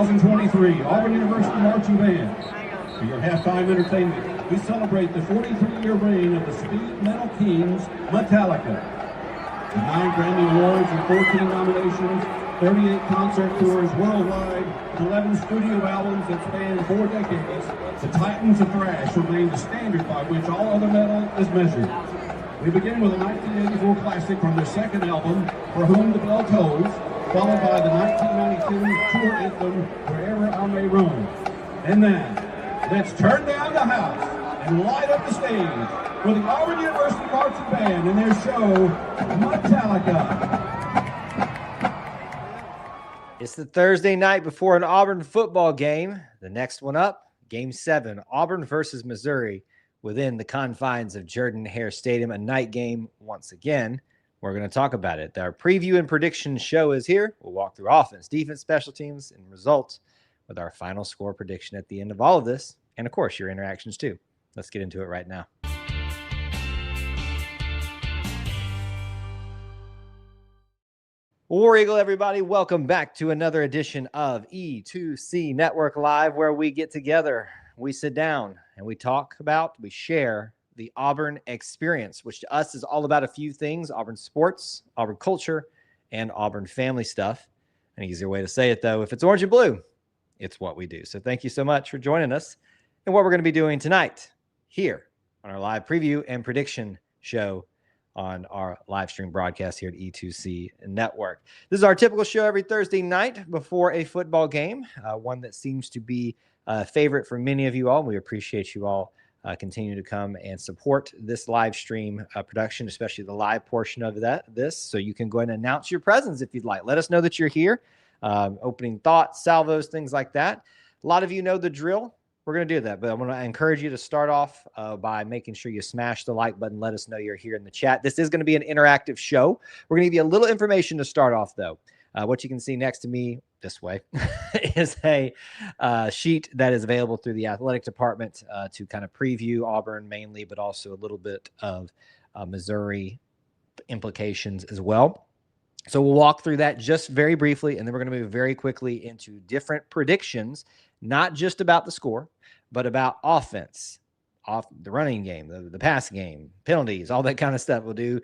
2023 Auburn University Marching Band. For your halftime entertainment, we celebrate the 43-year reign of the Speed Metal Kings, Metallica. With 9 Grammy Awards and 14 nominations, 38 concert tours worldwide, and 11 studio albums that span 4 decades, the Titans of Thrash remain the standard by which all other metal is measured. We begin with a 1984 classic from their second album, For Whom the Bell Tolls, followed by the 1992 tour anthem, Wherever I May Roam. And now, let's turn down the house and light up the stage with the Auburn University Marching Band and their show, Metallica. It's the Thursday night before an Auburn football game. The next one up, Game 7, Auburn versus Missouri, within the confines of Jordan-Hare Stadium, a night game once again. We're going to talk about it. Our preview and prediction show is here. We'll walk through offense, defense, special teams, and results with our final score prediction at the end of all of this. And, of course, your interactions, too. Let's get into it right now. War Eagle, everybody. Welcome back to another edition of E2C Network Live, where we get together, we sit down, and we talk about, we share the Auburn experience, which to us is all about a few things: Auburn sports, Auburn culture, and Auburn family stuff. An easier way to say it, though, if it's orange and blue, it's what we do. So thank you so much for joining us and what we're going to be doing tonight here on our live preview and prediction show on our live stream broadcast here at E2C Network. This is our typical show every Thursday night before a football game, one that seems to be a favorite for many of you all. We appreciate you all continue to come and support this live stream production, especially the live portion of this. So you can go ahead and announce your presence if you'd like. Let us know that you're here. Opening thoughts, salvos, things like that. A lot of you know the drill. We're going to do that, but I'm going to encourage you to start off by making sure you smash the like button. Let us know you're here in the chat. This is going to be an interactive show. We're going to give you a little information to start off, though. What you can see next to me this way is a sheet that is available through the athletic department to kind of preview Auburn mainly, but also a little bit of Missouri implications as well. So we'll walk through that just very briefly, and then we're going to move very quickly into different predictions, not just about the score, but about offense, off the running game, the pass game, penalties, all that kind of stuff. We'll do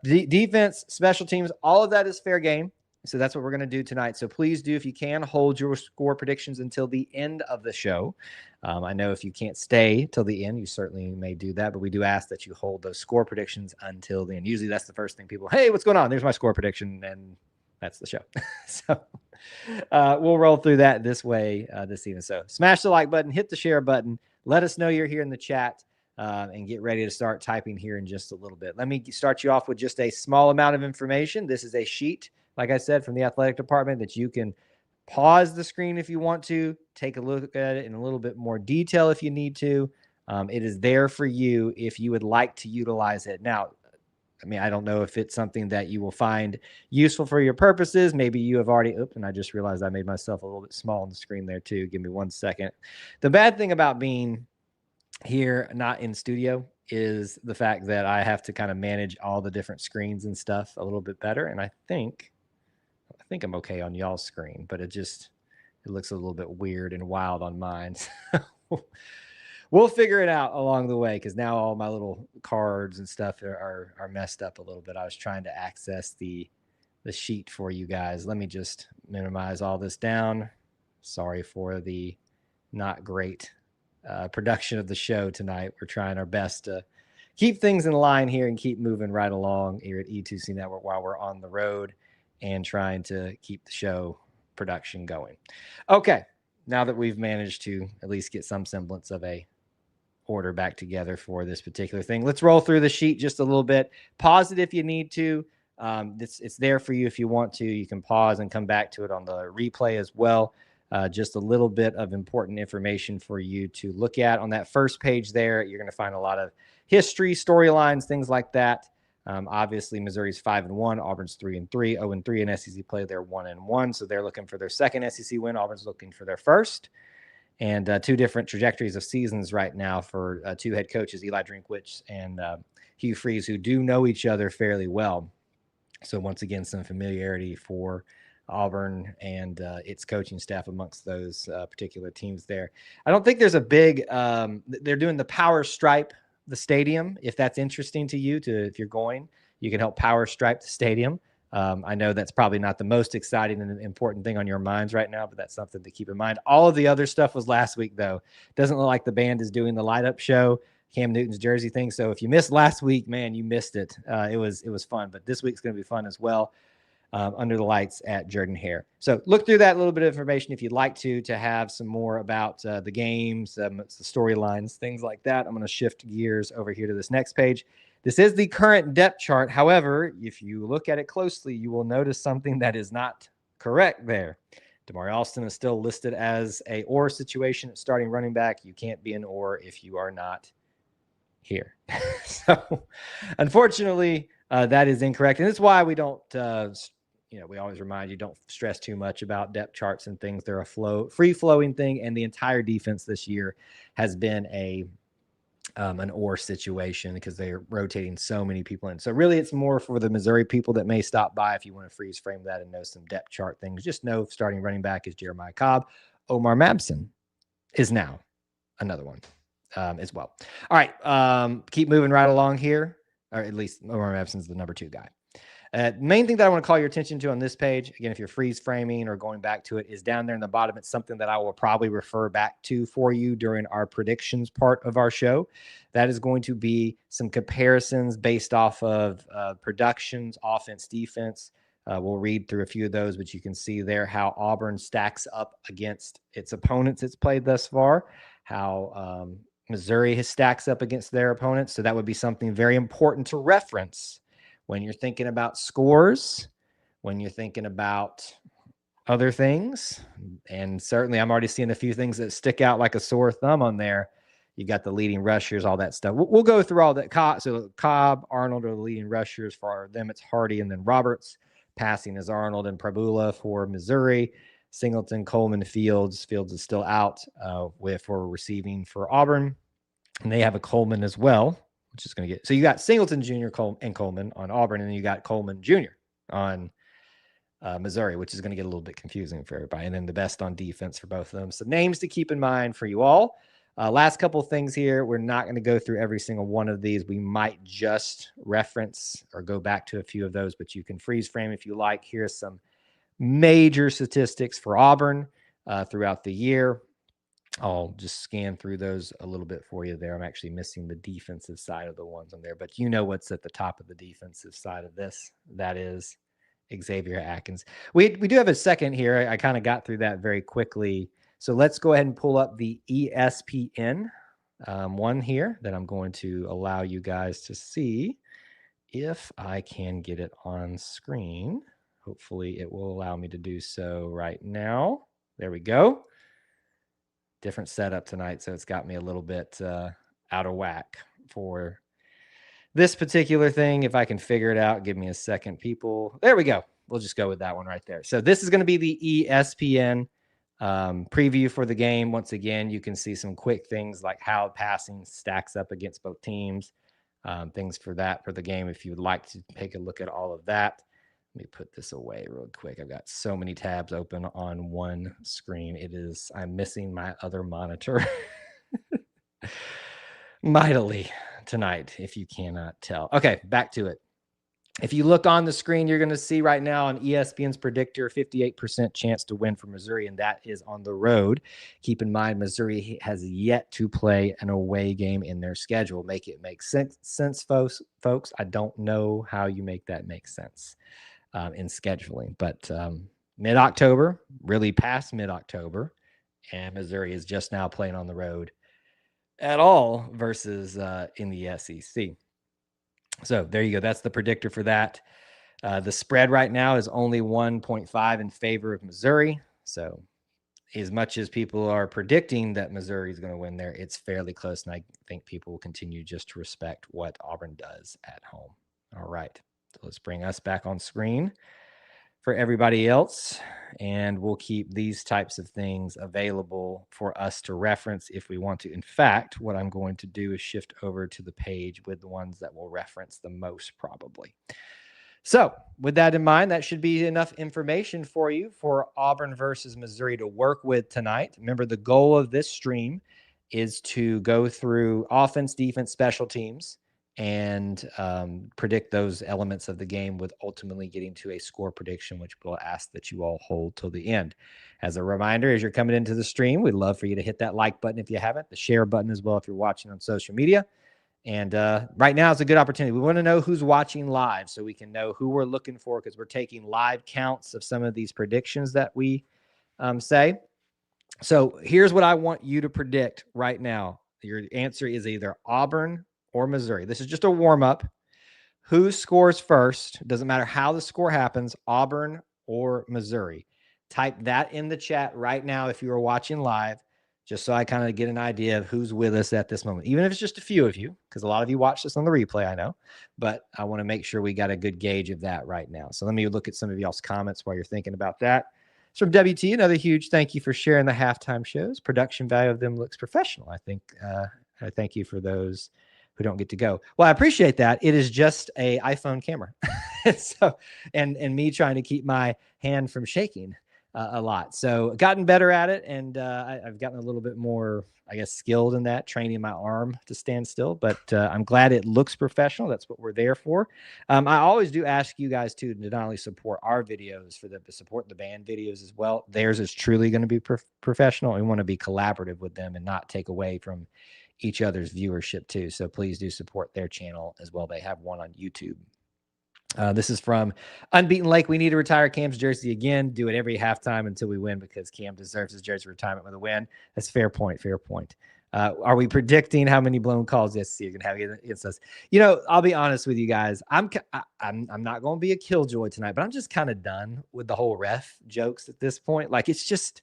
defense, special teams. All of that is fair game. So that's what we're going to do tonight. So please do, if you can, hold your score predictions until the end of the show. I know if you can't stay till the end, you certainly may do that, but we do ask that you hold those score predictions until the end. Usually that's the first thing people, hey, what's going on? There's my score prediction, and that's the show. So we'll roll through that this way this evening. So smash the like button, hit the share button. Let us know you're here in the chat and get ready to start typing here in just a little bit. Let me start you off with just a small amount of information. This is a sheet, like I said, from the athletic department that you can pause the screen if you want to, take a look at it in a little bit more detail if you need to. It is there for you if you would like to utilize it. Now, I mean, I don't know if it's something that you will find useful for your purposes. Maybe you have already, and I just realized I made myself a little bit small on the screen there too. Give me 1 second. The bad thing about being here, not in studio, is the fact that I have to kind of manage all the different screens and stuff a little bit better. And I think I'm okay on y'all's screen, but it looks a little bit weird and wild on mine. We'll figure it out along the way, because now all my little cards and stuff are messed up a little bit. I was trying to access the sheet for you guys. Let me just minimize all this down. Sorry for the not great production of the show tonight. We're trying our best to keep things in line here and keep moving right along here at E2C Network while we're on the road and trying to keep the show production going. Okay, now that we've managed to at least get some semblance of a order back together for this particular thing, let's roll through the sheet just a little bit. Pause it if you need to. It's there for you if you want to. You can pause and come back to it on the replay as well. Just a little bit of important information for you to look at. On that first page there, you're going to find a lot of history, storylines, things like that. Obviously, Missouri's 5-1, Auburn's 3-3, 0-3 in SEC play. They're 1-1, so they're looking for their second SEC win. Auburn's looking for their first. And two different trajectories of seasons right now for two head coaches, Eli Drinkwitz and Hugh Freeze, who do know each other fairly well. So once again, some familiarity for Auburn and its coaching staff amongst those particular teams there. I don't think there's a big, they're doing the power stripe the stadium. If that's interesting to you, if you're going, you can help power stripe the stadium. I know that's probably not the most exciting and important thing on your minds right now, but that's something to keep in mind. All of the other stuff was last week, though. Doesn't look like the band is doing the light up show, Cam Newton's jersey thing. So if you missed last week, man, you missed it. It was fun, but this week's going to be fun as well. Under the lights at Jordan-Hare. So look through that little bit of information if you'd like to have some more about the games, the storylines, things like that. I'm going to shift gears over here to this next page. This is the current depth chart. However, if you look at it closely, you will notice something that is not correct there. Damari Alston is still listed as a or situation at starting running back. You can't be an or if you are not here. So unfortunately, that is incorrect. And that's why we don't, we always remind you, don't stress too much about depth charts and things. They're a free-flowing thing, and the entire defense this year has been an or situation because they're rotating so many people in. So really, it's more for the Missouri people that may stop by if you want to freeze frame that and know some depth chart things. Just know starting running back is Jeremiah Cobb. Omar Mabson is now another one as well. All right, keep moving right along here, or at least Omar Mabson's the number 2 guy. Main thing that I want to call your attention to on this page, again, if you're freeze framing or going back to it, is down there in the bottom. It's something that I will probably refer back to for you during our predictions part of our show. That is going to be some comparisons based off of productions, offense, defense. We'll read through a few of those, but you can see there how Auburn stacks up against its opponents it's played thus far, how Missouri stacks up against their opponents. So that would be something very important to reference when you're thinking about scores, when you're thinking about other things. And certainly I'm already seeing a few things that stick out like a sore thumb on there. You got the leading rushers, all that stuff. We'll go through all that. So Cobb, Arnold are the leading rushers. For them, it's Hardy and then Roberts. Passing is Arnold and Prabula for Missouri. Singleton, Coleman, Fields. Fields is still out for receiving for Auburn. And they have a Coleman as well, which is going to get, so you got Singleton Jr. and Coleman on Auburn, and then you got Coleman Jr. on Missouri, which is going to get a little bit confusing for everybody. And then the best on defense for both of them. So names to keep in mind for you all. Last couple of things here. We're not going to go through every single one of these. We might just reference or go back to a few of those, but you can freeze frame if you like. Here's some major statistics for Auburn throughout the year. I'll just scan through those a little bit for you there. I'm actually missing the defensive side of the ones on there, but you know what's at the top of the defensive side of this. That is Xavier Atkins. We do have a second here. I kind of got through that very quickly. So let's go ahead and pull up the ESPN one here that I'm going to allow you guys to see if I can get it on screen. Hopefully it will allow me to do so right now. There we go. Different setup tonight, so it's got me a little bit out of whack for this particular thing. If I can figure it out, give me a second, people. There we go. We'll just go with that one right there. So this is going to be the ESPN preview for the game. Once again, you can see some quick things like how passing stacks up against both teams, things for the game. If you would like to take a look at all of that. Let me put this away real quick. I've got so many tabs open on one screen. I'm missing my other monitor mightily tonight, if you cannot tell. Okay, back to it. If you look on the screen, you're going to see right now on ESPN's predictor, 58% chance to win for Missouri, and that is on the road. Keep in mind, Missouri has yet to play an away game in their schedule. Make it make sense, folks. I don't know how you make that make sense in scheduling, but mid-October, really past mid-October, and Missouri is just now playing on the road at all versus in the SEC. So there you go. That's the predictor for that. The spread right now is only 1.5 in favor of Missouri. So as much as people are predicting that Missouri is going to win there, it's fairly close. And I think people will continue just to respect what Auburn does at home. All right. So let's bring us back on screen for everybody else. And we'll keep these types of things available for us to reference if we want to. In fact, what I'm going to do is shift over to the page with the ones that we'll reference the most probably. So with that in mind, that should be enough information for you for Auburn versus Missouri to work with tonight. Remember, the goal of this stream is to go through offense, defense, special teams, and predict those elements of the game, with ultimately getting to a score prediction, which we'll ask that you all hold till the end. As a reminder, as you're coming into the stream, we'd love for you to hit that like button if you haven't, the share button as well if you're watching on social media. And right now is a good opportunity. We want to know who's watching live so we can know who we're looking for, because we're taking live counts of some of these predictions that we say. So here's what I want you to predict right now. Your answer is either Auburn or Missouri. This is just a warm-up. Who scores first? Doesn't matter how the score happens, Auburn or Missouri. Type that in the chat right now if you are watching live, just so I kind of get an idea of who's with us at this moment, even if it's just a few of you, because a lot of you watch this on the replay, I know, but I want to make sure we got a good gauge of that right now. So let me look at some of y'all's comments while you're thinking about that. It's from WT, another huge thank you for sharing the halftime shows. Production value of them looks professional. I think I thank you for those who don't get to go. Well, I appreciate that. It is just a iPhone camera. So, and me trying to keep my hand from shaking a lot. So gotten better at it. And I've gotten a little bit more, I guess, skilled in that, training my arm to stand still, but I'm glad it looks professional. That's what we're there for. I always do ask you guys to not only support our videos, for the support the band videos as well. Theirs is truly going to be professional. We want to be collaborative with them and not take away from each other's viewership too. So please do support their channel as well. They have one on YouTube. This is from Unbeaten Lake. We need to retire Cam's jersey again. Do it every halftime until we win, because Cam deserves his jersey retirement with a win. That's fair point. Fair point. Are we predicting how many blown calls this you're gonna have against us? You know, I'll be honest with you guys. I'm not going to be a killjoy tonight, but I'm just kind of done with the whole ref jokes at this point. Like, it's just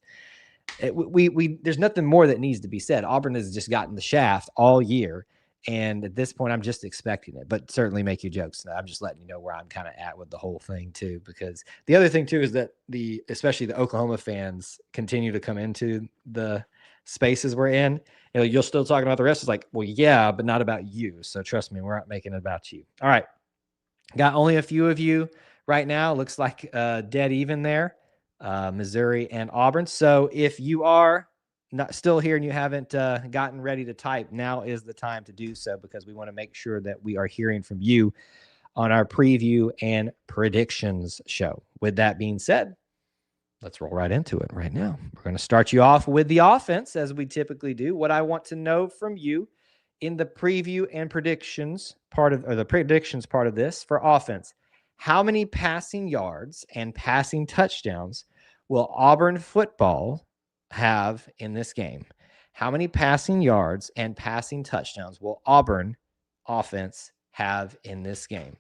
there's nothing more that needs to be said. Auburn has just gotten the shaft all year. And at this point, I'm just expecting it, but certainly make your jokes. I'm just letting you know where I'm kind of at with the whole thing too, because the other thing too is that especially the Oklahoma fans continue to come into the spaces we're in. You know, you're still talking about the rest. It's like, well, yeah, but not about you. So trust me, we're not making it about you. All right. Got only a few of you right now. Looks like dead even there, Missouri and Auburn. So if you are not still here and you haven't gotten ready to type, now is the time to do so, because we want to make sure that we are hearing from you on our preview and predictions show. With that being said, let's roll right into it right now. We're going to start you off with the offense, as we typically do. What I want to know from you in the preview and predictions part of, or the predictions part of this for offense, how many passing yards and passing touchdowns will Auburn football have in this game? How many passing yards and passing touchdowns will Auburn offense have in this game?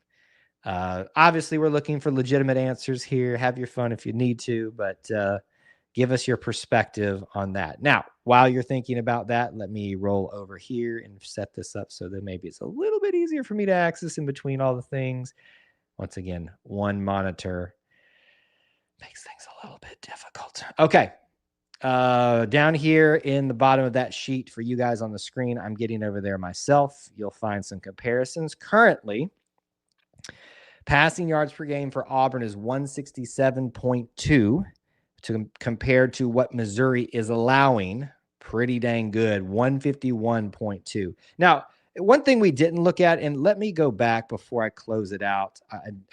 Obviously, we're looking for legitimate answers here. Have your fun if you need to, but give us your perspective on that. Now, while you're thinking about that, let me roll over here and set this up so that maybe it's a little bit easier for me to access in between all the things. Once again, one monitor makes things a little bit difficult. Okay. Down here in the bottom of that sheet for you guys on the screen, I'm getting over there myself. You'll find some comparisons. Currently, passing yards per game for Auburn is 167.2 compared to what Missouri is allowing. Pretty dang good, 151.2. Now, one thing we didn't look at, and let me go back before I close it out.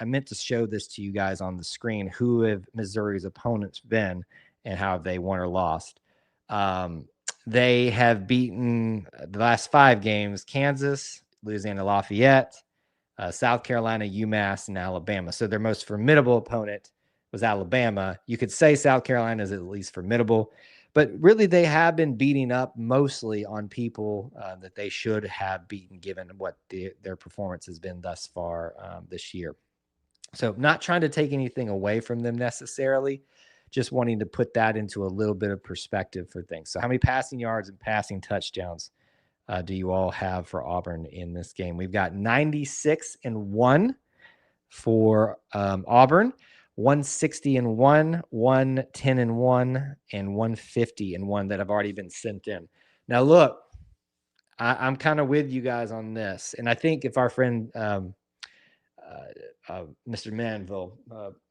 I meant to show this to you guys on the screen, who have Missouri's opponents been and how have they won or lost. They have beaten the last 5 games: Kansas, Louisiana Lafayette, South Carolina, UMass, and Alabama. So their most formidable opponent was Alabama. You could say South Carolina is at least formidable, but really they have been beating up mostly on people that they should have beaten, given what their performance has been thus far this year. So not trying to take anything away from them necessarily, just wanting to put that into a little bit of perspective for things. So how many passing yards and passing touchdowns do you all have for Auburn in this game? We've got 96-1 for Auburn, 160-1, 110-1, and 150-1 that have already been sent in. Now, look, I'm kind of with you guys on this, and I think if our friend Mr. Manville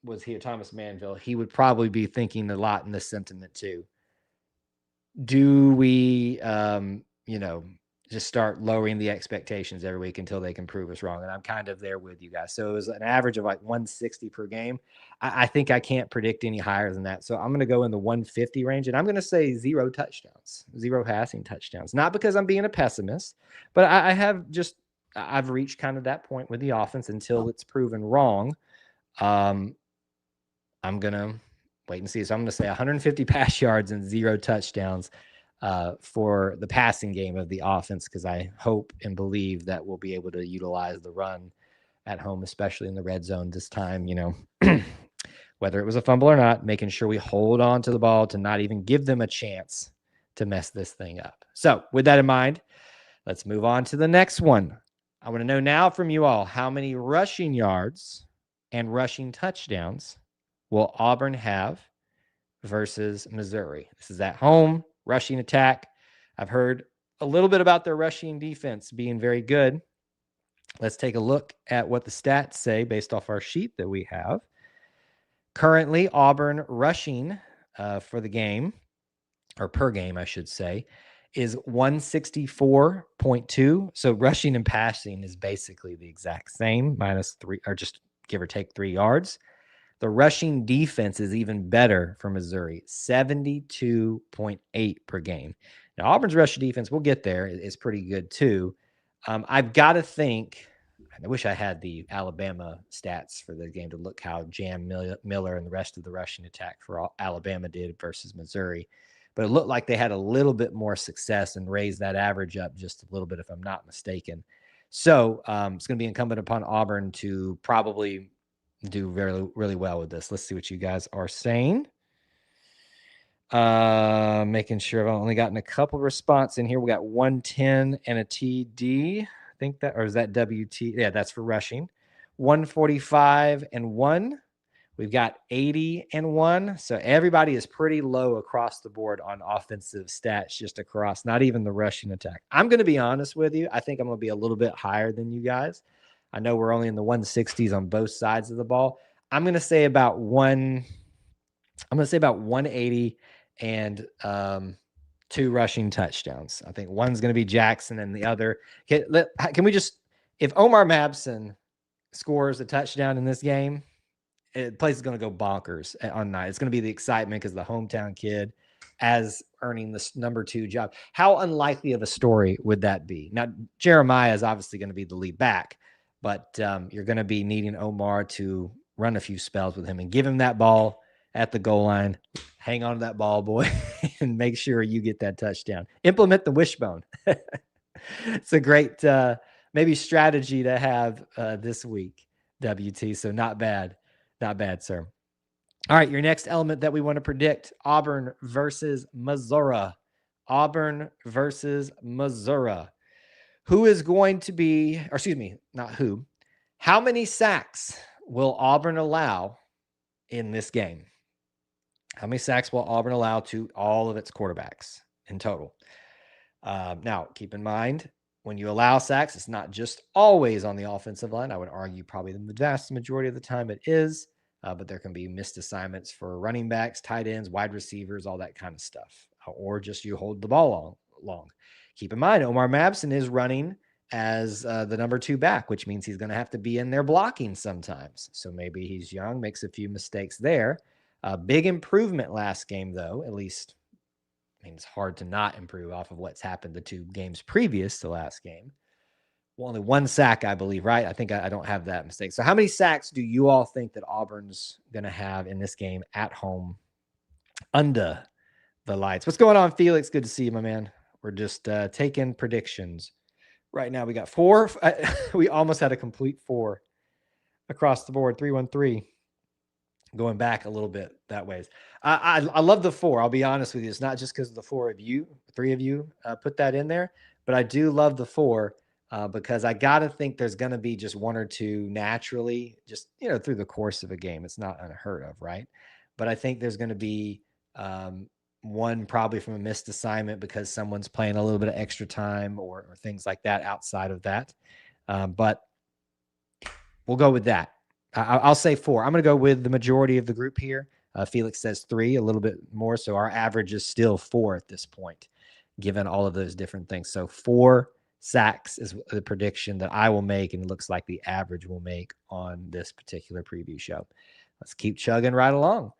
was here, Thomas Manville, he would probably be thinking a lot in this sentiment too. Do we, just start lowering the expectations every week until they can prove us wrong? And I'm kind of there with you guys. So it was an average of like 160 per game. I think I can't predict any higher than that. So I'm going to go in the 150 range, and I'm going to say 0 touchdowns, 0 passing touchdowns. Not because I'm being a pessimist, but I've reached kind of that point with the offense until it's proven wrong. I'm going to wait and see. So I'm going to say 150 pass yards and 0 touchdowns for the passing game of the offense, because I hope and believe that we'll be able to utilize the run at home, especially in the red zone this time, whether it was a fumble or not, making sure we hold on to the ball to not even give them a chance to mess this thing up. So with that in mind, let's move on to the next one. I want to know now from you all, how many rushing yards and rushing touchdowns will Auburn have versus Missouri? This is at home, rushing attack. I've heard a little bit about their rushing defense being very good. Let's take a look at what the stats say based off our sheet that we have. Currently, Auburn rushing for the game, or per game, I should say, is 164.2. So rushing and passing is basically the exact same, -3, or just give or take 3 yards. The rushing defense is even better for Missouri, 72.8 per game. Now, Auburn's rushing defense, we'll get there, is pretty good too. I've got to think, I wish I had the Alabama stats for the game to look how Jam Miller and the rest of the rushing attack for Alabama did versus Missouri. But it looked like they had a little bit more success and raised that average up just a little bit, if I'm not mistaken. So it's going to be incumbent upon Auburn to probably do very, really well with this. Let's see what you guys are saying. Making sure I've only gotten a couple response in here. We got 110 and a TD. I think that, or is that WT? Yeah, that's for rushing. 145 and 1. We've got 80 and 1. So everybody is pretty low across the board on offensive stats, just across, not even the rushing attack. I'm going to be honest with you. I think I'm going to be a little bit higher than you guys. I know we're only in the 160s on both sides of the ball. I'm going to say about 180 and 2 rushing touchdowns. I think one's going to be Jackson and the other. Can we just, if Omar Mabson scores a touchdown in this game, the place is going to go bonkers on night. It's going to be the excitement because the hometown kid as earning this number 2 job. How unlikely of a story would that be? Now, Jeremiah is obviously going to be the lead back, but you're going to be needing Omar to run a few spells with him and give him that ball at the goal line. Hang on to that ball, boy, and make sure you get that touchdown. Implement the wishbone. It's a great maybe strategy to have this week, WT. So not bad. Not bad, sir. All right, your next element that we want to predict, Auburn versus Missouri. Auburn versus Missouri. Who is going to be, or excuse me, not who. How many sacks will Auburn allow in this game? How many sacks will Auburn allow to all of its quarterbacks in total? Now, keep in mind, when you allow sacks, it's not just always on the offensive line. I would argue probably the vast majority of the time it is, but there can be missed assignments for running backs, tight ends, wide receivers, all that kind of stuff, or just you hold the ball long. Keep in mind, Omar Mabson is running as the number 2 back, which means he's going to have to be in there blocking sometimes. So maybe he's young, makes a few mistakes there. Big improvement last game, though, at least. I mean, it's hard to not improve off of what's happened the 2 games previous to last game. Well, only 1 sack, I believe, right? I think I don't have that mistake. So how many sacks do you all think that Auburn's going to have in this game at home under the lights? What's going on, Felix? Good to see you, my man. We're just taking predictions. Right now we got 4. We almost had a complete 4 across the board, 313. Going back a little bit that ways. I love the 4. I'll be honest with you. It's not just because of the 3 of you put that in there, but I do love the 4 because I got to think there's going to be just 1 or 2 naturally, just, through the course of a game. It's not unheard of, right? But I think there's going to be 1 probably from a missed assignment because someone's playing a little bit of extra time or things like that outside of that. But We'll go with that. I'll say 4. I'm going to go with the majority of the group here. Felix says 3, a little bit more. So our average is still 4 at this point, given all of those different things. So 4 sacks is the prediction that I will make, and it looks like the average will make on this particular preview show. Let's keep chugging right along.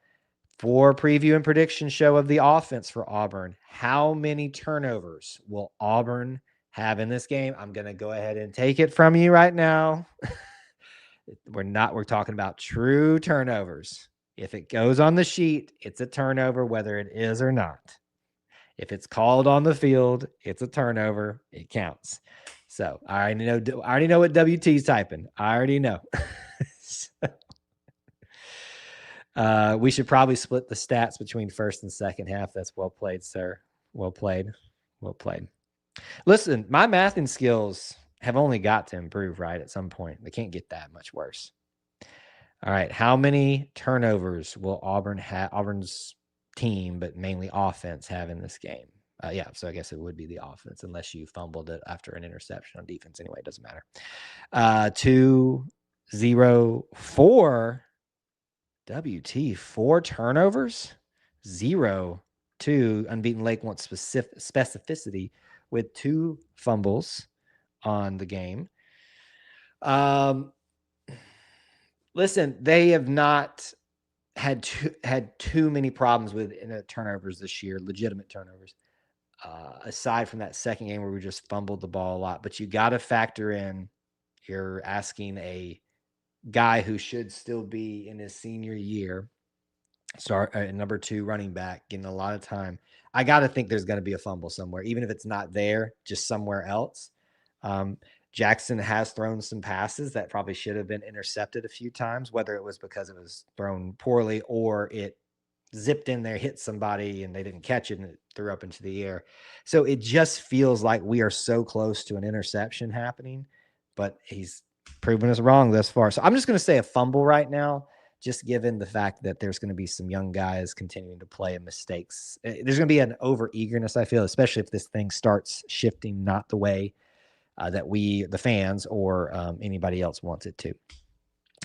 4 preview and prediction show of the offense for Auburn. How many turnovers will Auburn have in this game? I'm going to go ahead and take it from you right now. We're talking about true turnovers. If it goes on the sheet, it's a turnover, whether it is or not. If it's called on the field, it's a turnover. It counts. So I already know what WT's typing. I already know. We should probably split the stats between first and second half. That's well played, sir. Well played. Well played. Listen, my mathing skills have only got to improve, right? At some point, they can't get that much worse. All right. How many turnovers will Auburn's team, but mainly offense, have in this game? Yeah, so I guess it would be the offense, unless you fumbled it after an interception on defense. Anyway, it doesn't matter. 2, 0, 4. WT, 4 turnovers, 0, 2. Unbeaten Lake wants specificity with 2 fumbles on the game. Listen, they have not had too many problems with turnovers this year, legitimate turnovers. Aside from that second game where we just fumbled the ball a lot, but you got to factor in, you're asking a guy who should still be in his senior year, number 2 running back, getting a lot of time. I got to think there's going to be a fumble somewhere, even if it's not there, just somewhere else. Jackson has thrown some passes that probably should have been intercepted a few times, whether it was because it was thrown poorly or it zipped in there, hit somebody, and they didn't catch it and it threw up into the air. So it just feels like we are so close to an interception happening, but he's proven us wrong thus far. So I'm just going to say a fumble right now, just given the fact that there's going to be some young guys continuing to play and mistakes. There's going to be an over-eagerness, I feel, especially if this thing starts shifting not the way that we, the fans, or anybody else wants it to.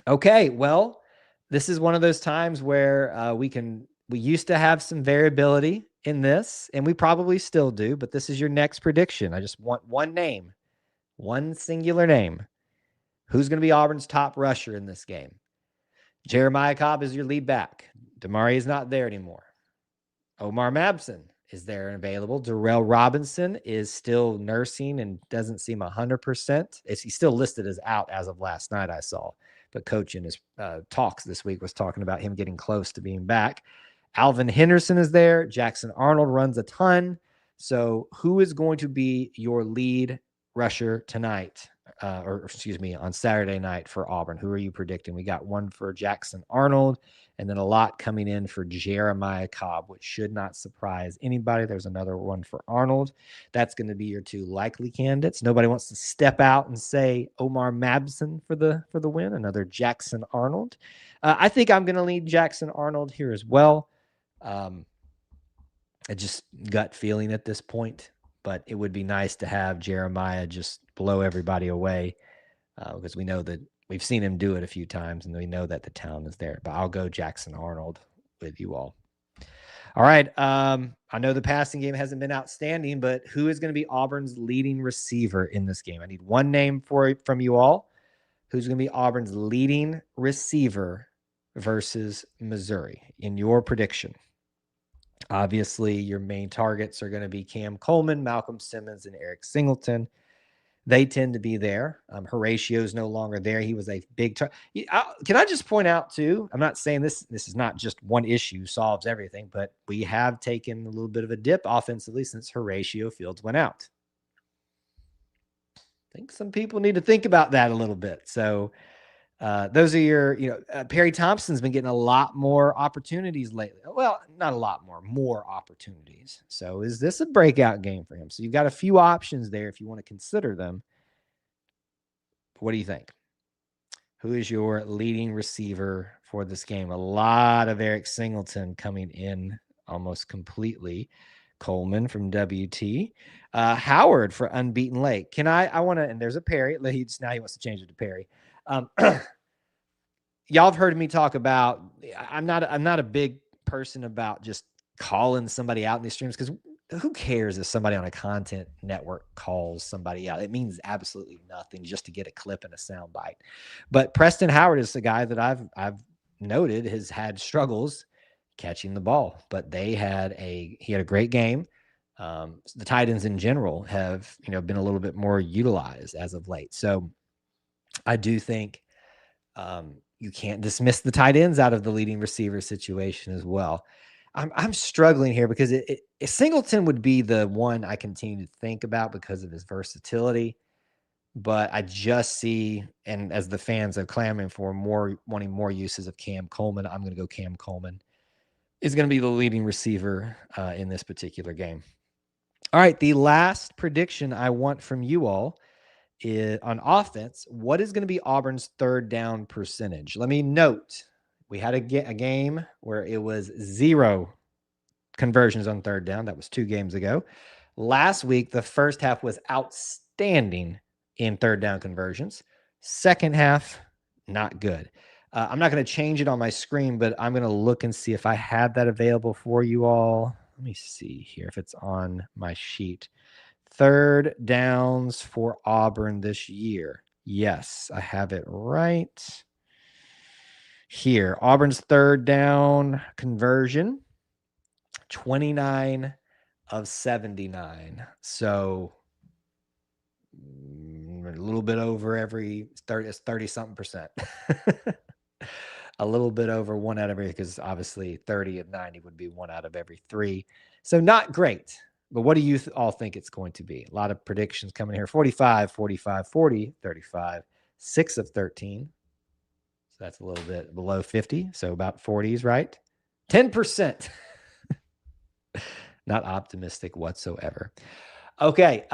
Okay, well, this is one of those times where we used to have some variability in this, and we probably still do, but this is your next prediction. I just want one name, one singular name. Who's going to be Auburn's top rusher in this game? Jeremiah Cobb is your lead back. Damari is not there anymore. Omar Mabson is there and available. Darrell Robinson is still nursing and doesn't seem 100%. He's still listed as out as of last night, I saw. But coach in his talks this week was talking about him getting close to being back. Alvin Henderson is there. Jackson Arnold runs a ton. So who is going to be your lead rusher tonight? On Saturday night for Auburn? Who are you predicting? We got one for Jackson Arnold, and then a lot coming in for Jeremiah Cobb, which should not surprise anybody. There's another one for Arnold. That's going to be your 2 likely candidates. Nobody wants to step out and say Omar Mabson for the win. Another Jackson Arnold. I think I'm going to lead Jackson Arnold here as well. I just gut feeling at this point, but it would be nice to have Jeremiah just blow everybody away because we know that we've seen him do it a few times and we know that the talent is there. But I'll go Jackson Arnold with you all. All right. I know the passing game hasn't been outstanding, but who is going to be Auburn's leading receiver in this game? I need one name from you all. Who's going to be Auburn's leading receiver versus Missouri in your prediction? Obviously, your main targets are going to be Cam Coleman, Malcolm Simmons, and Eric Singleton. They tend to be there. Horatio is no longer there. He was a big target. Can I just point out, too, I'm not saying this is not just one issue solves everything, but we have taken a little bit of a dip offensively since Horatio Fields went out. I think some people need to think about that a little bit. So those are your, Perry Thompson's been getting a lot more opportunities lately. Well, not a lot more opportunities. So is this a breakout game for him? So you've got a few options there if you want to consider them. What do you think? Who is your leading receiver for this game? A lot of Eric Singleton coming in almost completely. Coleman from WT. Howard for Unbeaten Lake. I want to, and there's a Perry. Now he wants to change it to Perry. Y'all have heard me talk about, I'm not a big person about just calling somebody out in these streams, because who cares if somebody on a content network calls somebody out? It means absolutely nothing just to get a clip and a sound bite. But Preston Howard is the guy that I've noted has had struggles catching the ball, but he had a great game. The tight ends in general have, been a little bit more utilized as of late. So I do think you can't dismiss the tight ends out of the leading receiver situation as well. I'm struggling here because Singleton would be the one I continue to think about because of his versatility. But I just see, and as the fans are clamoring for wanting more uses of Cam Coleman, I'm going to go Cam Coleman is going to be the leading receiver in this particular game. All right, the last prediction I want from you all is on offense. What is going to be Auburn's third down percentage? Let me note, we had a game where it was 0 conversions on third down. That was 2 games ago. Last week, the first half was outstanding in third down conversions. Second half, not good. I'm not going to change it on my screen, but I'm going to look and see if I have that available for you all. Let me see here if it's on my sheet. Third downs for Auburn this year. Yes, I have it right here. Auburn's third down conversion, 29 of 79. So a little bit over every 30 something percent. A little bit over 1 out of every, because obviously 30 of 90 would be 1 out of every 3. So not great. But what do you all think it's going to be? A lot of predictions coming here. 45, 45, 40, 35, 6 of 13. So that's a little bit below 50. So about 40s, right? 10%. Not optimistic whatsoever. Okay.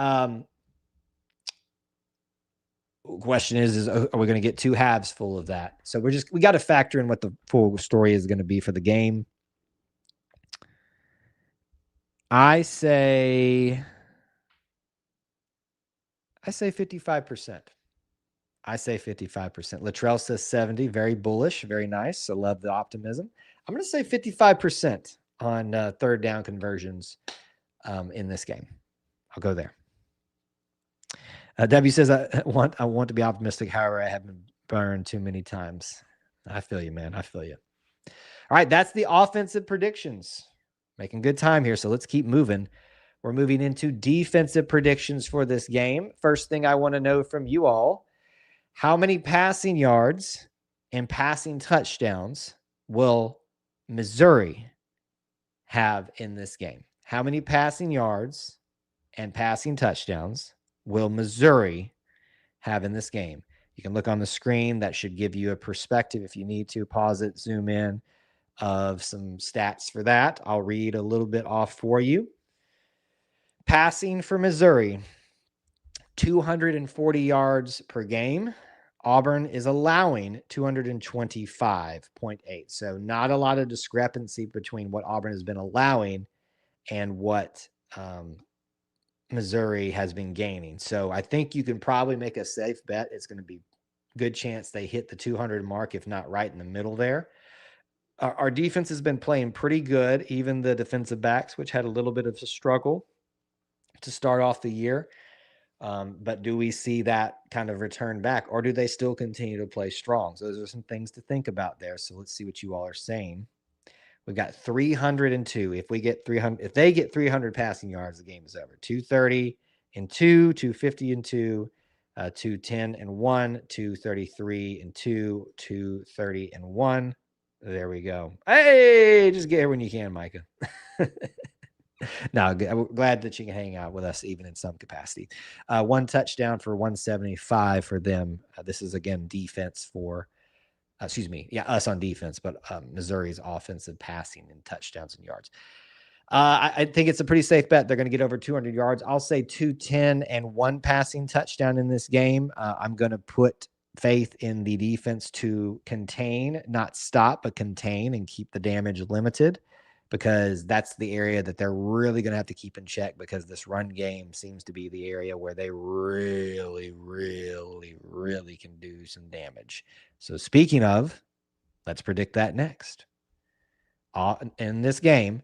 Question is are we going to get 2 halves full of that? So we got to factor in what the full story is going to be for the game. I say 55%. I say 55%. Latrell says 70. Very bullish. Very nice. I love the optimism. I'm going to say 55% on third down conversions in this game. I'll go there. Debbie says, I want to be optimistic. However, I have been burned too many times. I feel you, man. I feel you. All right. That's the offensive predictions. Making good time here. So let's keep moving. We're moving into defensive predictions for this game. First thing I want to know from you all, how many passing yards and passing touchdowns will Missouri have in this game? How many passing yards and passing touchdowns will Missouri have in this game? You can look on the screen. That should give you a perspective. If you need to, pause it, zoom in, of some stats for that. I'll read a little bit off for you. Passing for Missouri, 240 yards per game. Auburn is allowing 225.8. So not a lot of discrepancy between what Auburn has been allowing and what Missouri has been gaining. So I think you can probably make a safe bet. It's going to be a good chance they hit the 200 mark, if not right in the middle there. Our defense has been playing pretty good, even the defensive backs, which had a little bit of a struggle to start off the year. But do we see that kind of return back, or do they still continue to play strong? So those are some things to think about there. So let's see what you all are saying. We got 302. If we get 300, if they get 300 passing yards, the game is over. 230 and 2, 250 and 2, 210 and 1, 233 and 2, 230 and 1. There we go. Hey, just get here when you can, Micah. No, I'm glad that you can hang out with us even in some capacity. 1 touchdown for 175 for them. This is, again, defense for, us on defense, but Missouri's offensive passing and touchdowns and yards. I think it's a pretty safe bet. They're going to get over 200 yards. I'll say 210 and 1 passing touchdown in this game. I'm going to put faith in the defense to contain, not stop, but contain and keep the damage limited. because that's the area that they're really going to have to keep in check, because this run game seems to be the area where they really, really, really can do some damage. So speaking of, let's predict that next. In this game,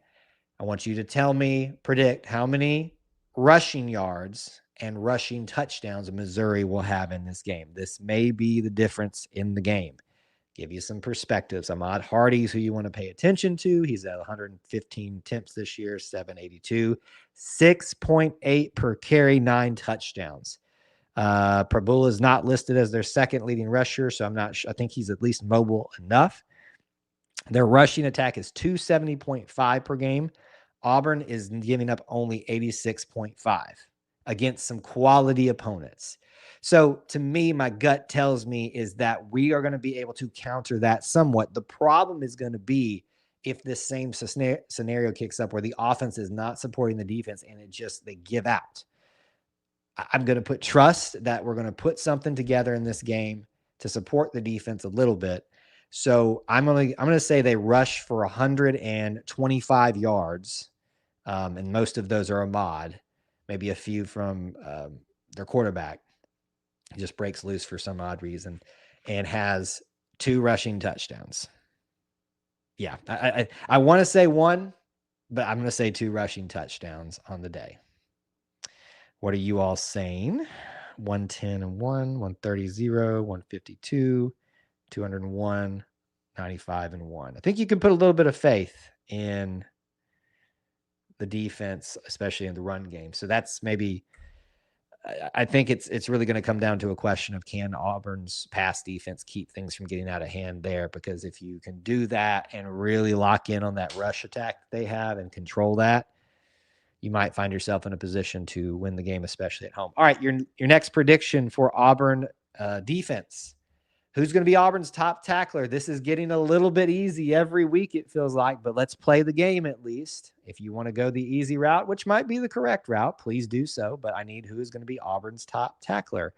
I want you to predict how many rushing yards and rushing touchdowns Missouri will have in this game. This may be the difference in the game. Give you some perspectives. Ahmad Hardy's who you want to pay attention to. He's at 115 attempts this year, 782, 6.8 per carry, 9 touchdowns. Prabula is not listed as their second leading rusher, so I'm not sure. I think he's at least mobile enough. Their rushing attack is 270.5 per game. Auburn is giving up only 86.5 against some quality opponents. So to me, my gut tells me is that we are going to be able to counter that somewhat. The problem is going to be if this same scenario kicks up where the offense is not supporting the defense and they give out. I'm going to put trust that we're going to put something together in this game to support the defense a little bit. So I'm going to say they rush for 125 yards, and most of those are Ahmad, maybe a few from their quarterback. He just breaks loose for some odd reason and has 2 rushing touchdowns. Yeah, I want to say 1, but I'm going to say 2 rushing touchdowns on the day. What are you all saying? 110 and 1, 130, 0, 152, 201, 95 and 1. I think you can put a little bit of faith in the defense, especially in the run game. So that's maybe, I think it's really going to come down to a question of, can Auburn's pass defense keep things from getting out of hand there? Because if you can do that and really lock in on that rush attack that they have and control that, you might find yourself in a position to win the game, especially at home. All right, your next prediction for Auburn defense. Who's going to be Auburn's top tackler? This is getting a little bit easy every week, it feels like, but let's play the game at least. If you want to go the easy route, which might be the correct route, please do so, but I need who is going to be Auburn's top tackler.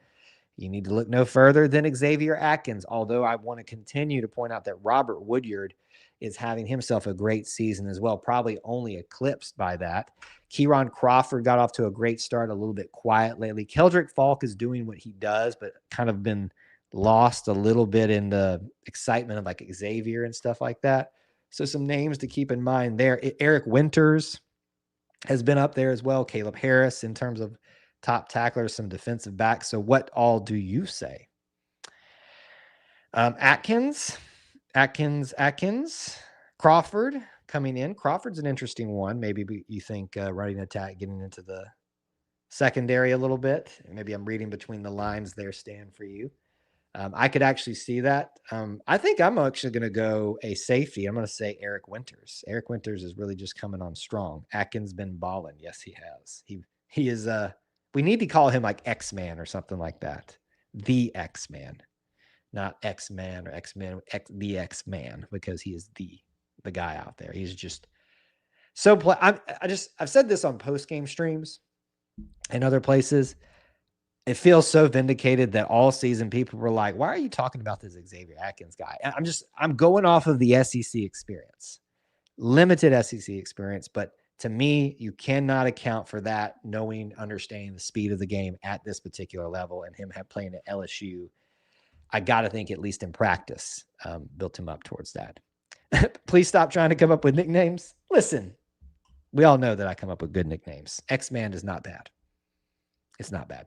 You need to look no further than Xavier Atkins, although I want to continue to point out that Robert Woodyard is having himself a great season as well, probably only eclipsed by that. Kieron Crawford got off to a great start, a little bit quiet lately. Keldrick Falk is doing what he does, but kind of been lost a little bit in the excitement of like Xavier and stuff like that. So some names to keep in mind there. Eric Winters has been up there as well. Caleb Harris in terms of top tacklers, some defensive backs. So what all do you say? Atkins, Crawford coming in. Crawford's an interesting one. Maybe you think running attack, getting into the secondary a little bit. Maybe I'm reading between the lines there, Stan, for you. I could actually see that. I think I'm actually going to go a safety. I'm going to say Eric Winters. Eric Winters is really just coming on strong. Atkins been balling. Yes, he has. He is. We need to call him like X-Man or something like that. The X-Man, not X-Man or X-Men. The X-Man, because he is the guy out there. He's just so. I've said this on post-game streams and other places. It feels so vindicated that all season people were like, why are you talking about this Xavier Atkins guy? I'm going off of the SEC experience, limited SEC experience. But to me, you cannot account for that, understanding the speed of the game at this particular level, and him playing at LSU. I got to think, at least in practice, built him up towards that. Please stop trying to come up with nicknames. Listen, we all know that I come up with good nicknames. X-Man is not bad. It's not bad.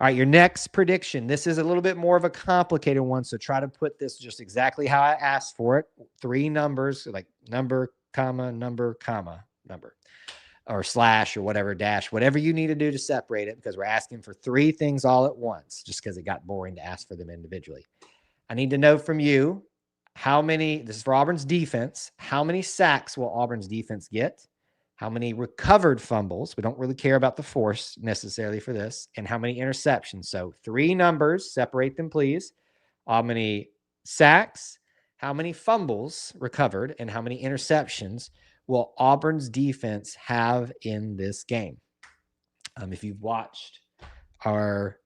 All right, your next prediction. This is a little bit more of a complicated one, so try to put this just exactly how I asked for it. 3 numbers, like number, comma, number, comma, number, or slash or whatever, dash, whatever you need to do to separate it, because we're asking for 3 things all at once, just because it got boring to ask for them individually. I need to know from you this is for Auburn's defense, how many sacks will Auburn's defense get? How many recovered fumbles? We don't really care about the force necessarily for this. And how many interceptions? So 3 numbers, separate them, please. How many sacks, how many fumbles recovered, and how many interceptions will Auburn's defense have in this game? If you've watched our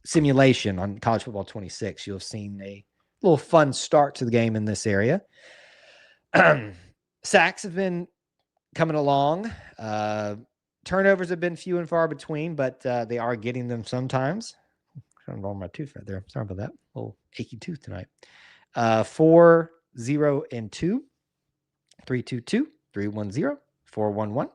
simulation on College Football 26, you'll have seen a little fun start to the game in this area. Sacks have been coming along. Turnovers have been few and far between, but they are getting them sometimes. I'm trying to roll my tooth right there. Sorry about that. A little achy tooth tonight. 4, 0, and 2. 3, 2, 2. 3, 1, 0. 4, 1, 1.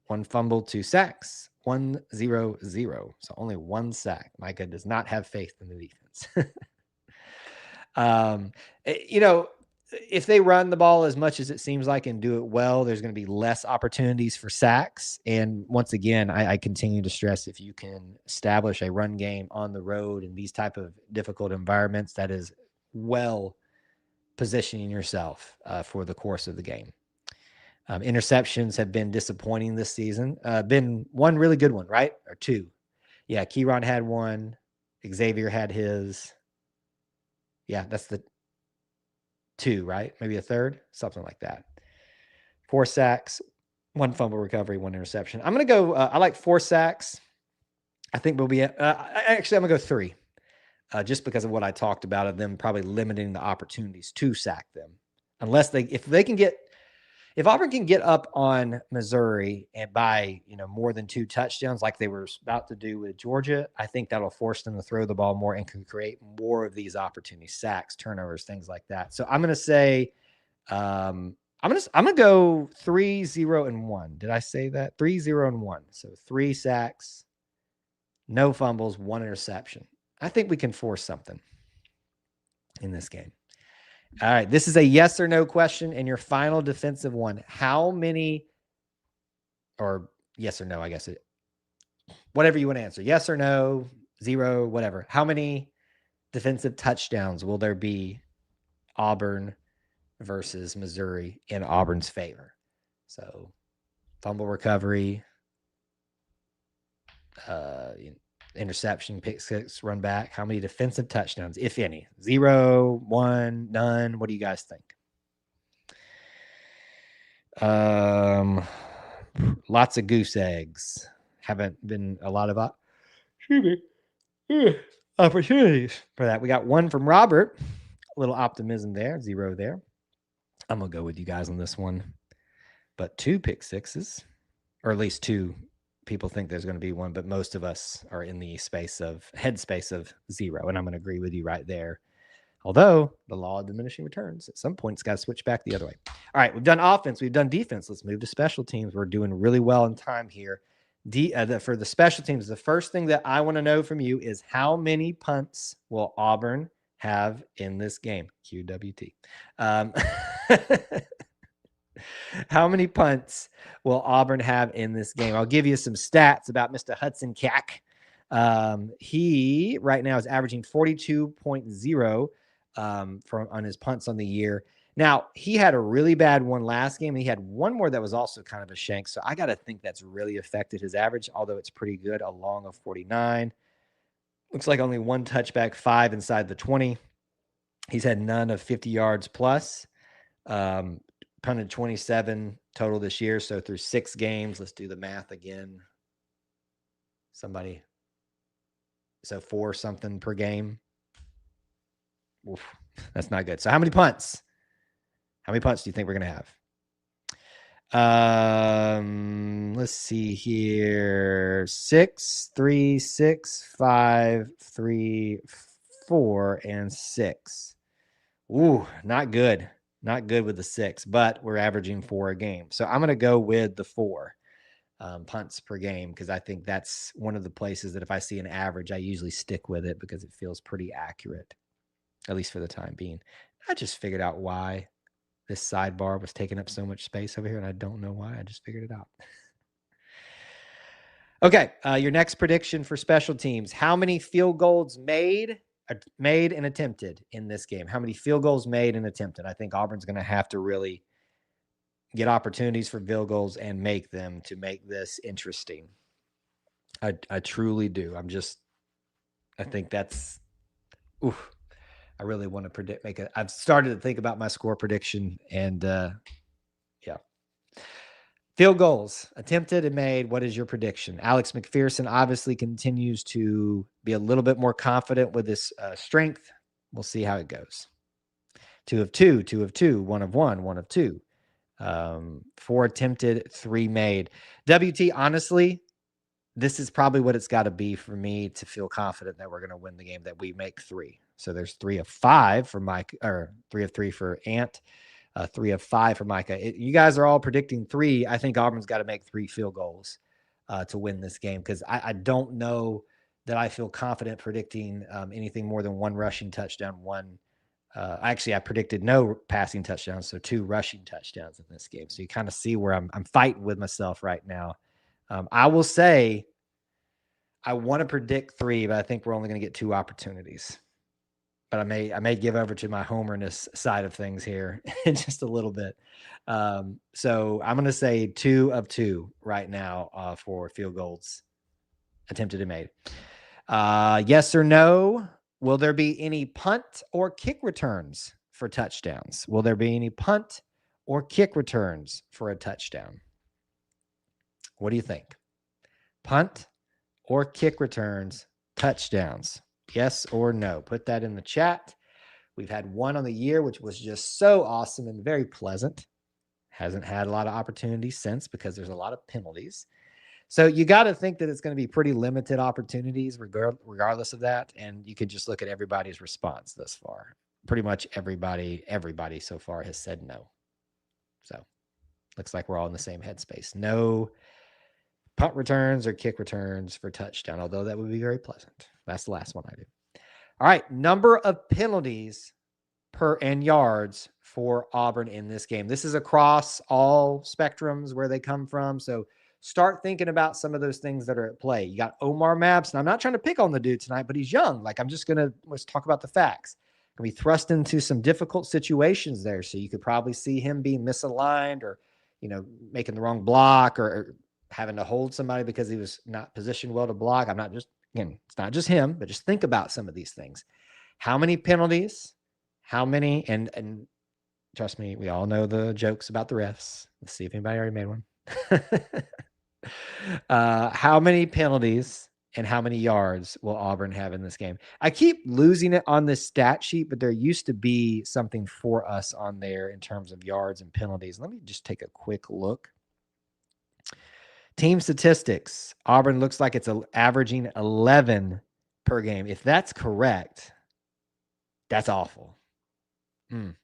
1 fumble, 2 sacks. 1, 0, 0. So only 1 sack. Micah does not have faith in the defense. If they run the ball as much as it seems like and do it well, there's going to be less opportunities for sacks. And once again, I continue to stress, if you can establish a run game on the road in these type of difficult environments, that is well positioning yourself for the course of the game. Interceptions have been disappointing this season. Been one really good one, right? Or 2. Yeah, Keyron had 1. Xavier had his. Yeah, that's the 2, right? Maybe a 3rd, something like that. 4 sacks, 1 fumble recovery, 1 interception. I'm going to go, I like 4 sacks. I think we'll be, actually, I'm going to go 3, just because of what I talked about of them probably limiting the opportunities to sack them. Unless if Auburn can get up on Missouri and by, more than 2 touchdowns like they were about to do with Georgia, I think that'll force them to throw the ball more and can create more of these opportunities, sacks, turnovers, things like that. So I'm going to say, I'm going to go 3, 0, and 1. Did I say that? 3, 0, and 1. So 3 sacks, no fumbles, 1 interception. I think we can force something in this game. All right, this is a yes or no question, and your final defensive one. How many, or yes or no, I guess whatever you want to answer, yes or no, 0, whatever. How many defensive touchdowns will there be Auburn versus Missouri in Auburn's favor? So fumble recovery, interception, pick 6, run back. How many defensive touchdowns, if any? 0, 1, none. What do you guys think? Lots of goose eggs. Haven't been a lot of opportunities for that. We got 1 from Robert. A little optimism there. 0 there. I'm gonna go with you guys on this one. But 2 pick 6s, or at least 2. People think there's going to be 1, but most of us are in the headspace of 0. And I'm going to agree with you right there. Although the law of diminishing returns, at some point, it's got to switch back the other way. All right, we've done offense. We've done defense. Let's move to special teams. We're doing really well in time here. For the special teams, the first thing that I want to know from you is how many punts will Auburn have in this game? QWT. How many punts will Auburn have in this game? I'll give you some stats about Mr. Hudson Cack. He right now is averaging 42.0 on his punts on the year. Now, he had a really bad one last game, and he had one more that was also kind of a shank. So I got to think that's really affected his average, although it's pretty good, a long of 49. Looks like only 1 touchback, 5 inside the 20. He's had none of 50 yards plus. Punted 27 total this year. So through 6 games, let's do the math again. Somebody. So 4 something per game. Oof, that's not good. So how many punts? How many punts do you think we're going to have? Let's see here. 6, 3, 6, 5, 3, 4, and 6. Ooh, not good. Not good with the 6, but we're averaging 4 a game. So I'm going to go with the 4 punts per game because I think that's one of the places that if I see an average, I usually stick with it because it feels pretty accurate, at least for the time being. I just figured out why this sidebar was taking up so much space over here, and I don't know why. I just figured it out. Okay, your next prediction for special teams. How many field goals made and attempted in this game? How many field goals made and attempted? I think Auburn's going to have to really get opportunities for field goals and make them to make this interesting. I truly do. I think that's, I really want to I've started to think about my score prediction and yeah. Field goals attempted and made. What is your prediction? Alex McPherson obviously continues to be a little bit more confident with his strength. We'll see how it goes. 2 of 2, 2 of 2, 1 of 1, 1 of 2. 4 attempted, 3 made. WT, honestly, this is probably what it's got to be for me to feel confident that we're going to win the game, that we make 3. So there's 3 of 5 for Mike, or 3 of 3 for Ant, 3 of 5 for Micah. You guys are all predicting 3. I think Auburn's got to make 3 field goals to win this game, because I don't know that I feel confident predicting anything more than 1 rushing touchdown, 1 actually, I predicted no passing touchdowns, so 2 rushing touchdowns in this game. So you kind of see where I'm fighting with myself right now. I will say I want to predict 3, but I think we're only going to get 2 opportunities. But I may give over to my homerness side of things here in just a little bit. So I'm going to say 2 of 2 right now for field goals attempted and made. Yes or no? Will there be any punt or kick returns for touchdowns? Will there be any punt or kick returns for a touchdown? What do you think? Punt or kick returns, touchdowns? Yes or no? Put that in the chat. We've had 1 on the year, which was just so awesome and very pleasant. Hasn't had a lot of opportunities since because there's a lot of penalties. So you got to think that it's going to be pretty limited opportunities regardless of that. And you could just look at everybody's response thus far. Pretty much everybody so far has said no. So looks like we're all in the same headspace. No punt returns or kick returns for touchdown, although that would be very pleasant. That's the last one I do. All right. Number of penalties and yards for Auburn in this game. This is across all spectrums where they come from. So start thinking about some of those things that are at play. You got Omar Maps, and I'm not trying to pick on the dude tonight, but he's young. Like, let's talk about the facts. Can be thrust into some difficult situations there. So you could probably see him being misaligned, or, making the wrong block, or having to hold somebody because he was not positioned well to block. It's not just him, but just think about some of these things. How many penalties? How many? And trust me, we all know the jokes about the refs. Let's see if anybody already made one. How many penalties and how many yards will Auburn have in this game? I keep losing it on this stat sheet, but there used to be something for us on there in terms of yards and penalties. Let me just take a quick look. Team statistics. Auburn looks like it's averaging 11 per game. If that's correct, that's awful. There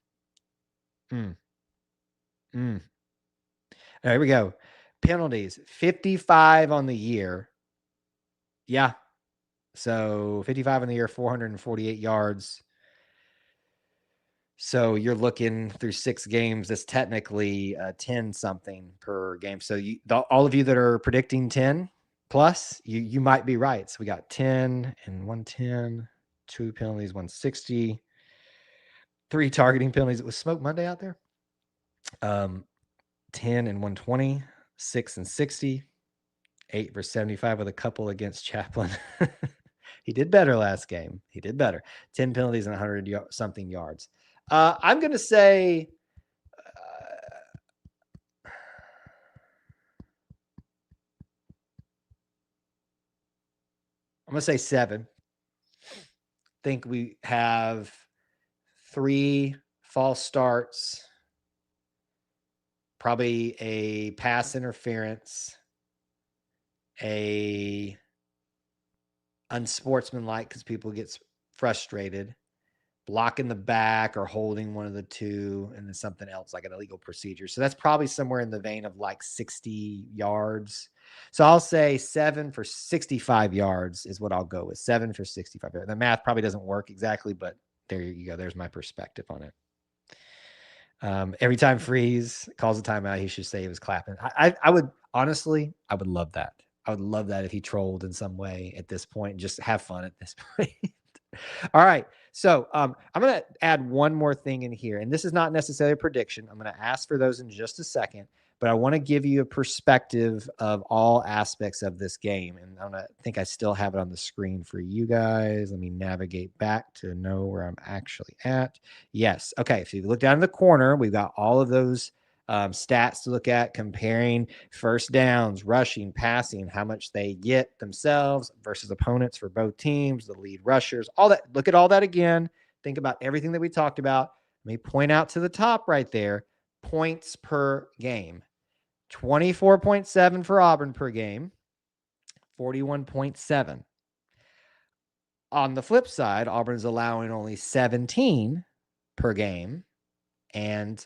we go. Penalties, 55 on the year. Yeah. So 55 on the year, 448 yards. So you're looking through 6 games. That's technically 10 something per game. So all of you that are predicting 10 plus, you might be right. So we got 10 and 110, 2 penalties, 160, 3 targeting penalties. It was Smoke Monday out there. 10 and 120, 6 and 60, 8 for 75 with a couple against Chaplin. He did better last game. He did better. 10 penalties and 100 something yards. I'm going to say I'm going to say 7. Think we have 3 false starts, probably a pass interference, a unsportsmanlike because people get frustrated, blocking the back or holding one of the 2, and then something else like an illegal procedure. So that's probably somewhere in the vein of like 60 yards. So I'll say 7 for 65 yards is what I'll go with. 7 for 65 yards. The math probably doesn't work exactly, but there you go. There's my perspective on it. Every time Freeze calls a timeout, he should say he was clapping. I would honestly, I would love that. I would love that if he trolled in some way at this point and just have fun at this point. All right. So I'm going to add one more thing in here, and this is not necessarily a prediction. I'm going to ask for those in just a second, but I want to give you a perspective of all aspects of this game. And I think I still have it on the screen for you guys. Let me navigate back to know where I'm actually at. Yes. Okay. So if you look down in the corner, we've got all of those stats to look at, comparing first downs, rushing, passing, how much they get themselves versus opponents for both teams, the lead rushers, all that. Look at all that again. Think about everything that we talked about. Let me point out to the top right there. points per game. 24.7 for Auburn per game, 41.7. On the flip side, Auburn's allowing only 17 per game and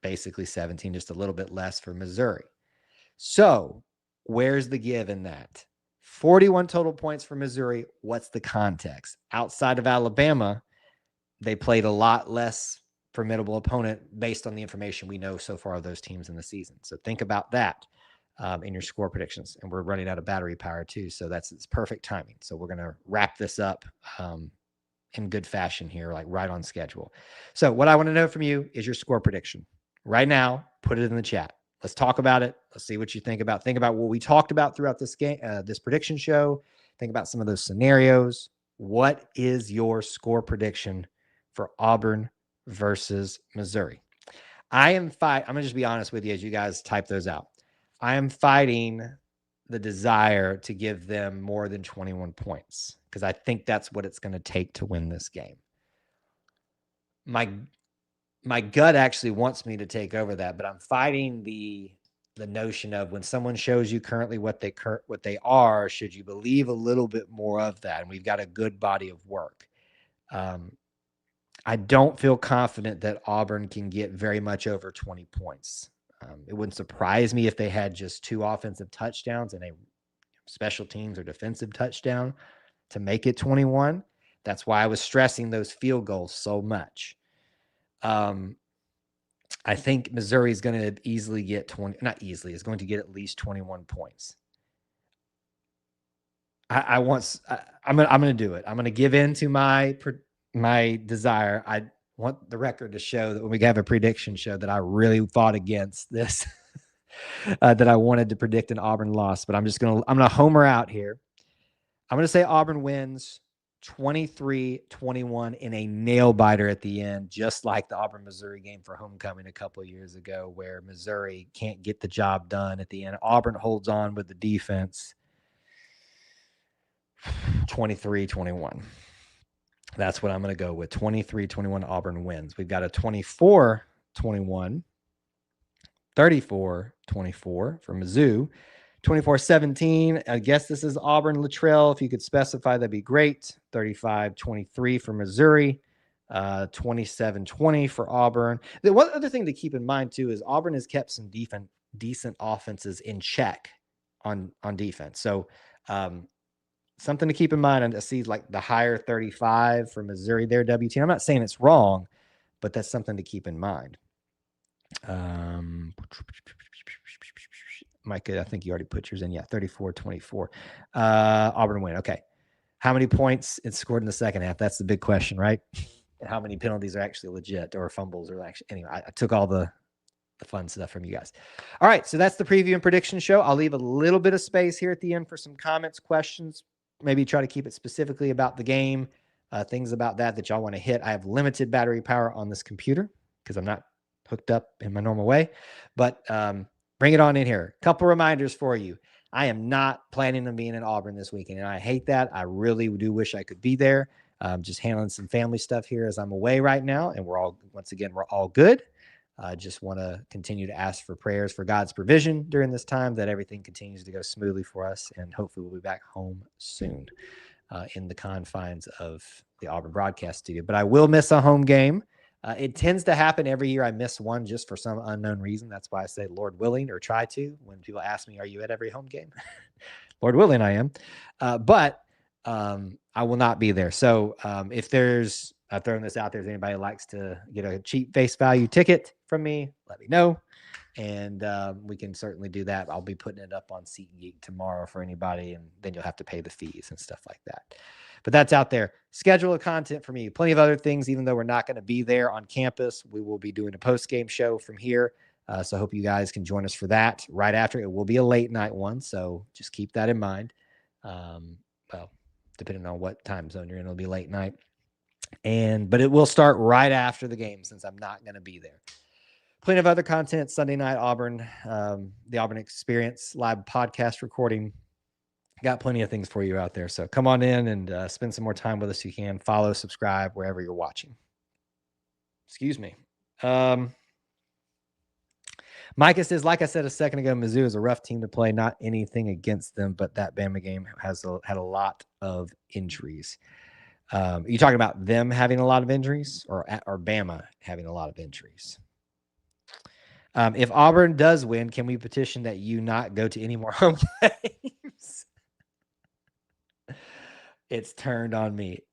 basically 17, just a little bit less for Missouri. So where's the give in that? 41 total points for Missouri. What's the context? Outside of Alabama, they played a lot less formidable opponent based on the information we know so far of those teams in the season. So think about that in your score predictions. And we're running out of battery power too. So it's perfect timing. So we're going to wrap this up in good fashion here, like right on schedule. So what I want to know from you is your score prediction. Right now, put it in the chat. Let's talk about it. Let's see what you think about. Think about what we talked about throughout this game, this prediction show. Think about some of those scenarios. What is your score prediction for Auburn versus Missouri? I'm going to just be honest with you as you guys type those out. I am fighting the desire to give them more than 21 points because I think that's what it's going to take to win this game. My gut actually wants me to take over that, but I'm fighting the notion of when someone shows you currently what they are, should you believe a little bit more of that? And we've got a good body of work. I don't feel confident that Auburn can get very much over 20 points. It wouldn't surprise me if they had just 2 offensive touchdowns and a special teams or defensive touchdown to make it 21. That's why I was stressing those field goals so much. I think Missouri is going to easily get 20, not easily, is going to get at least 21 points. I'm going to do it. I'm going to give in to my desire. I want the record to show that when we have a prediction show that I really fought against this, that I wanted to predict an Auburn loss, but I'm going to homer out here. I'm going to say Auburn wins 23-21 in a nail biter at the end, just like the Auburn-Missouri game for homecoming a couple of years ago, where Missouri can't get the job done at the end. Auburn holds on with the defense. 23-21. That's what I'm going to go with. 23-21 Auburn wins. We've got a 24-21, 34-24 for Mizzou. 24-17. I guess this is Auburn Luttrell. If you could specify, that'd be great. 35-23 for Missouri. 27-20 for Auburn. The one other thing to keep in mind too is Auburn has kept some decent offenses in check on defense. So something to keep in mind. And I see like the higher 35 for Missouri there, WT. I'm not saying it's wrong, but that's something to keep in mind. Mike, I think you already put yours in. Yeah, 34-24. Auburn win. Okay. How many points it scored in the second half? That's the big question, right? And how many penalties are actually legit or fumbles or actually, anyway, I took all the fun stuff from you guys. All right. So that's the preview and prediction show. I'll leave a little bit of space here at the end for some comments, questions, maybe try to keep it specifically about the game, things about that y'all want to hit. I have limited battery power on this computer because I'm not hooked up in my normal way, but bring it on in here. Couple reminders for you. I am not planning on being in Auburn this weekend, and I hate that. I really do wish I could be there. Just handling some family stuff here as I'm away right now, and we're all good. I just want to continue to ask for prayers for God's provision during this time, that everything continues to go smoothly for us, and hopefully we'll be back home soon in the confines of the Auburn broadcast studio. But I will miss a home game. It tends to happen every year. I miss one just for some unknown reason. That's why I say Lord willing, or try to. When people ask me, are you at every home game? Lord willing, I am. But I will not be there. So if there's, I'm throwing this out there, if anybody likes to get a cheap face value ticket from me, let me know. And we can certainly do that. I'll be putting it up on SeatGeek tomorrow for anybody, and then you'll have to pay the fees and stuff like that. But that's out there. Schedule of content for me. Plenty of other things, even though we're not going to be there on campus. We will be doing a post-game show from here. So I hope you guys can join us for that right after. It will be a late night one, so just keep that in mind. Well, depending on what time zone you're in, it'll be late night. But it will start right after the game since I'm not going to be there. Plenty of other content. Sunday night, Auburn, the Auburn Experience live podcast recording. Got plenty of things for you out there. So come on in and spend some more time with us if you can. Follow, subscribe, wherever you're watching. Excuse me. Micah says, like I said a second ago, Mizzou is a rough team to play. Not anything against them, but that Bama game had a lot of injuries. Are you talking about them having a lot of injuries, or Bama having a lot of injuries? If Auburn does win, can we petition that you not go to any more home games? It's turned on me.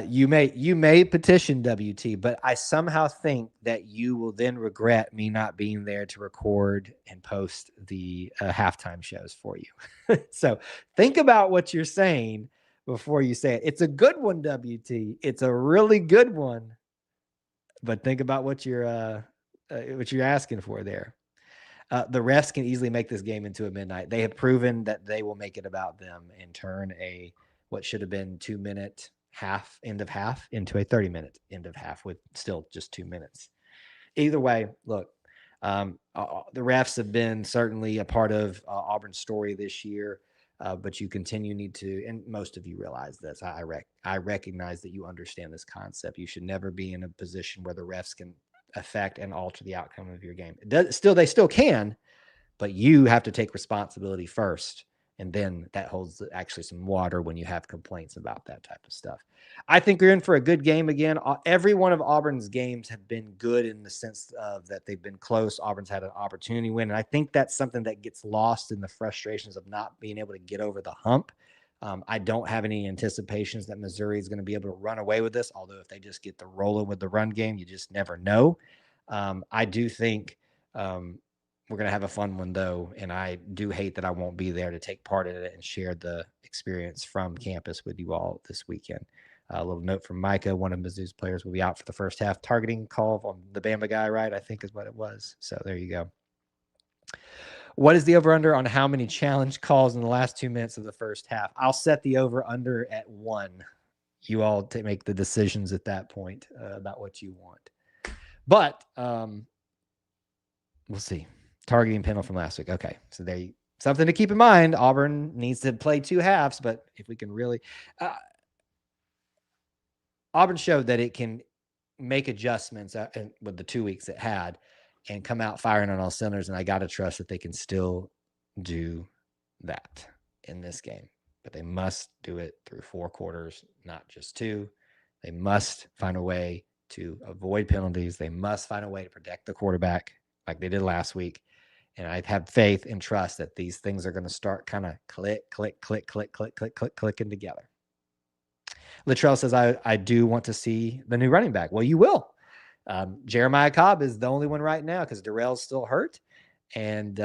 You may petition WT, but I somehow think that you will then regret me not being there to record and post the halftime shows for you. So think about what you're saying before you say it. It's a good one, WT. It's a really good one. But think about what you're asking for there. The refs can easily make this game into a midnight. They have proven that they will make it about them and turn what should have been 2-minute end of half into a 30-minute end of half with still just 2 minutes. Either way, look, the refs have been certainly a part of Auburn's story this year, but you need to, and most of you realize this. I recognize that you understand this concept. You should never be in a position where the refs can affect and alter the outcome of your game. They still can, but you have to take responsibility first. And then that holds actually some water when you have complaints about that type of stuff. I think we're in for a good game again. Every one of Auburn's games have been good in the sense of that they've been close. Auburn's had an opportunity win. And I think that's something that gets lost in the frustrations of not being able to get over the hump. I don't have any anticipations that Missouri is going to be able to run away with this, although if they just get the rolling with the run game, you just never know. I do think we're going to have a fun one, though, and I do hate that I won't be there to take part in it and share the experience from campus with you all this weekend. A little note from Micah, one of Mizzou's players will be out for the first half. Targeting call on the Bama guy, right? I think is what it was. So there you go. What is the over-under on how many challenge calls in the last 2 minutes of the first half? I'll set the over-under at 1. You all make the decisions at that point about what you want. But we'll see. Targeting panel from last week. Okay, so something to keep in mind. Auburn needs to play 2 halves, but if we can really, Auburn showed that it can make adjustments with the 2 weeks it had and come out firing on all cylinders. And I got to trust that they can still do that in this game, but they must do it through 4 quarters, not just 2. They must find a way to avoid penalties. They must find a way to protect the quarterback like they did last week. And I have faith and trust that these things are going to start kind of clicking together. Littrell says, I do want to see the new running back. Well, you will. Jeremiah Cobb is the only one right now because Darrell's still hurt. And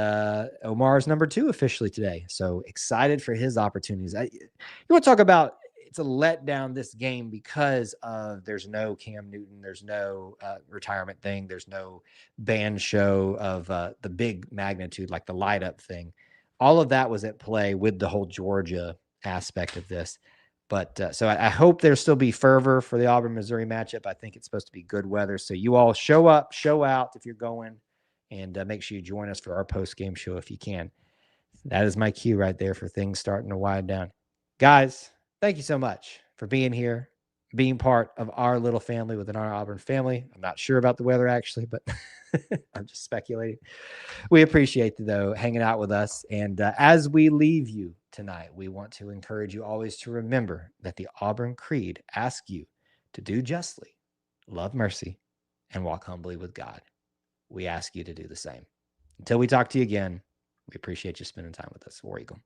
Omar's number 2 officially today. So excited for his opportunities. You want to talk about it's a letdown this game because of there's no Cam Newton, there's no retirement thing, there's no band show of the big magnitude like the light up thing. All of that was at play with the whole Georgia aspect of this. But so I hope there'll still be fervor for the Auburn-Missouri matchup. I think it's supposed to be good weather. So you all show up, show out if you're going, and make sure you join us for our post-game show if you can. That is my cue right there for things starting to wind down. Guys, thank you so much for being here, being part of our little family within our Auburn family. I'm not sure about the weather, actually, but I'm just speculating. We appreciate, though, hanging out with us. And as we leave you tonight, we want to encourage you always to remember that the Auburn Creed asks you to do justly, love mercy, and walk humbly with God. We ask you to do the same. Until we talk to you again, we appreciate you spending time with us. War Eagle.